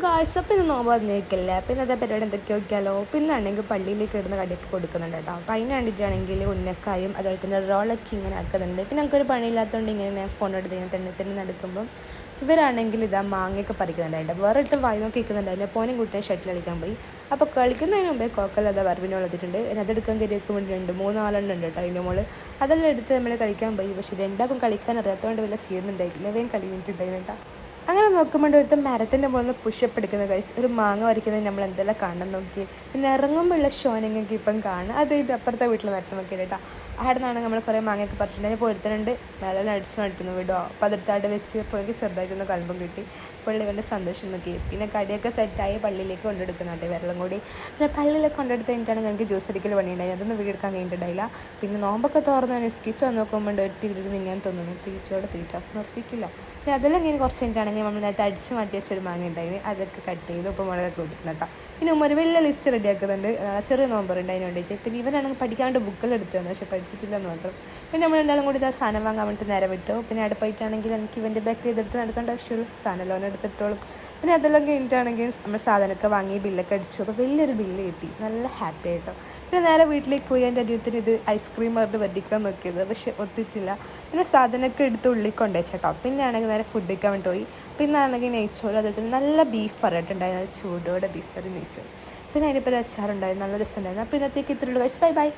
Guys അപ്പോൾ ഇത് നോമ്പ് വന്നേക്കില്ല. പിന്നെ അതേ പരിപാടി എന്തൊക്കെ നോക്കിയാലോ. പിന്നെ ആണെങ്കിൽ പള്ളിയിലേക്ക് ഇടുന്ന കടിയൊക്കെ കൊടുക്കുന്നുണ്ട് കേട്ടോ. അപ്പോൾ അതിന് വേണ്ടിയിട്ടാണെങ്കിൽ ഉന്നക്കായും അതുപോലെ തന്നെ റോളൊക്കെ ഇങ്ങനെ ആക്കുന്നുണ്ട്. പിന്നെ നമുക്കൊരു പണിയില്ലാത്തതുകൊണ്ട് ഇങ്ങനെ ഫോൺ എടുത്ത് ഇങ്ങനെ തന്നെ നടക്കുമ്പം ഇവരാണെങ്കിൽ ഇതാ മാങ്ങയൊക്കെ പറിക്കുന്നുണ്ടായിട്ട് വേറെ ഇട്ടും വായി നോക്കി നിൽക്കുന്നുണ്ടായിരുന്നു. പോനും കുട്ടിയെ ഷട്ടിൽ കളിക്കാൻ പോയി. അപ്പോൾ കളിക്കുന്നതിന് മുമ്പേ കോക്കല്ലാതെ വറവിനെ വളർത്തിയിട്ടുണ്ട്. അതെടുക്കാൻ കയറിയൊക്കെ വേണ്ടി 2-3 ആളുണ്ട് കേട്ടോ അതിൻ്റെ മോള്. അതെല്ലാം എടുത്ത് നമ്മൾ കളിക്കാൻ പോയി. പക്ഷേ രണ്ടാക്കും കളിക്കാൻ അറിയാത്തതുകൊണ്ട് വലിയ സീനുണ്ടായിട്ടില്ല. വേഗം കളിയിട്ടുണ്ടായിരുന്നു കേട്ടോ. അങ്ങനെ നോക്കുമ്പോൾ ഒരുത്തം മരത്തിൻ്റെ മുകളിൽ നിന്ന് പുഷപ്പ് എടുക്കുന്ന കൈസ് ഒരു മാങ്ങ വരയ്ക്കുന്നത് നമ്മൾ എന്തെല്ലാം കാണാൻ നോക്കി. പിന്നെ ഇറങ്ങുമ്പോഴുള്ള ഷോ നിങ്ങൾക്ക് ഇപ്പം കാണാം. അത് അപ്പുറത്തെ വീട്ടിൽ മരത്ത് നോക്കി കേട്ടോ. അവിടെ നിന്നാണ് നമ്മൾ കുറേ മാങ്ങയൊക്കെ പറിച്ചിട്ടുണ്ടെങ്കിൽ പോരുത്തനുണ്ട് മേലെ അടിച്ചു നട്ടുന്നു വിടുമോ. അപ്പോൾ അതിർത്താട് വെച്ച് ഇപ്പോൾ എനിക്ക് ചെറുതായിട്ടൊന്ന് കൽമ്പം കിട്ടി. പള്ളി ഇവൻ്റെ സന്തോഷം നോക്കി. പിന്നെ കടിയൊക്കെ സെറ്റായി പള്ളിയിലേക്ക് കൊണ്ടെടുക്കുന്നുണ്ട് വെള്ളം കൂടി. പിന്നെ പള്ളിയിലേക്ക് കൊണ്ടെടുത്ത് കഴിഞ്ഞിട്ടാണ് ഞങ്ങൾക്ക് ജ്യൂസ് അടിക്കൽ പണിയുണ്ടായി. അതൊന്നും വീട് എടുക്കാൻ കഴിഞ്ഞിട്ടുണ്ടായില്ല. പിന്നെ നോമ്പൊക്കെ തുറന്ന് നിസ്കിച്ച് വന്ന് നോക്കുമ്പോൾ ഒരു തീരുന്ന് ഇങ്ങനെ തോന്നുന്നു. തീറ്റയോടെ തീറ്റ നിർത്തിക്കില്ല. പിന്നെ അതെല്ലാം ഇങ്ങനെ കുറച്ച് കഴിഞ്ഞിട്ടാണെങ്കിൽ നമ്മൾ നേരത്തെ അടിച്ച് മാറ്റി വെച്ചൊരു മാങ്ങ ഉണ്ടായിന്. അതൊക്കെ കട്ട് ചെയ്ത് ഉപ്പ് മുളകൊക്കെ കൊടുക്കുന്നു കേട്ടോ. പിന്നെ ഒരു വലിയ ലിസ്റ്റ് റെഡിയാക്കുന്നുണ്ട്. ചെറിയ നോമ്പറുണ്ട് അതിന് വേണ്ടിയിട്ട്. പിന്നെ ഇവനാണെങ്കിൽ പഠിക്കാണ്ട് ബുക്കെല്ലാം എടുത്താണ് പക്ഷേ പഠിച്ചിട്ടില്ലെന്ന് മാത്രം. പിന്നെ നമ്മൾ രണ്ടാളും കൂടി ഇതാ സാധനം വാങ്ങാൻ വേണ്ടിയിട്ട് നേരെ വിട്ടു. പിന്നെ അടുപ്പായിട്ടാണെങ്കിൽ എനിക്ക് ഇവൻ്റെ ബാക്കിൽ ഇതെടുത്ത് നടക്കേണ്ട ആവശ്യമുള്ളൂ. സാധനം ലോൺ എടുത്തിട്ടോളും. പിന്നെ അതെല്ലാം കഴിഞ്ഞിട്ടാണെങ്കിൽ നമ്മൾ സാധനമൊക്കെ വാങ്ങി ബില്ലൊക്കെ അടിച്ചു. അപ്പോൾ വലിയൊരു ബില്ല് കിട്ടി. നല്ല ഹാപ്പി ആയിട്ടോ. പിന്നെ നേരെ വീട്ടിലേക്ക് പോയി എൻ്റെ അരിയത്തിന് ഇത് ഐസ്ക്രീം പറഞ്ഞിട്ട് വരിക്കാൻ നോക്കിയത് പക്ഷെ ഒത്തിട്ടില്ല. പിന്നെ സാധനമൊക്കെ എടുത്ത് ഉള്ളിൽ കൊണ്ടുവച്ചേട്ടോ. പിന്നെ ആണെങ്കിൽ നേരെ ഫുഡ് കഴിക്കാൻ വേണ്ടി പോയി. പിന്നെ ആണെങ്കിൽ നെയ്ച്ചോറ് അതുപോലെ തന്നെ നല്ല ബീഫ് ഫറായിട്ടുണ്ടായി. നല്ല ചൂടോടെ ബീഫ് കറി നെയ്ച്ചോറ്. പിന്നെ അതിനിപ്പോൾ ഒരു അച്ചാറുണ്ടായിരുന്നു. നല്ല രസമുണ്ടായിരുന്നു. അപ്പോൾ ഇന്നത്തേക്ക് ഇത്രയുള്ളൂ ഗൈസ്. Bye bye.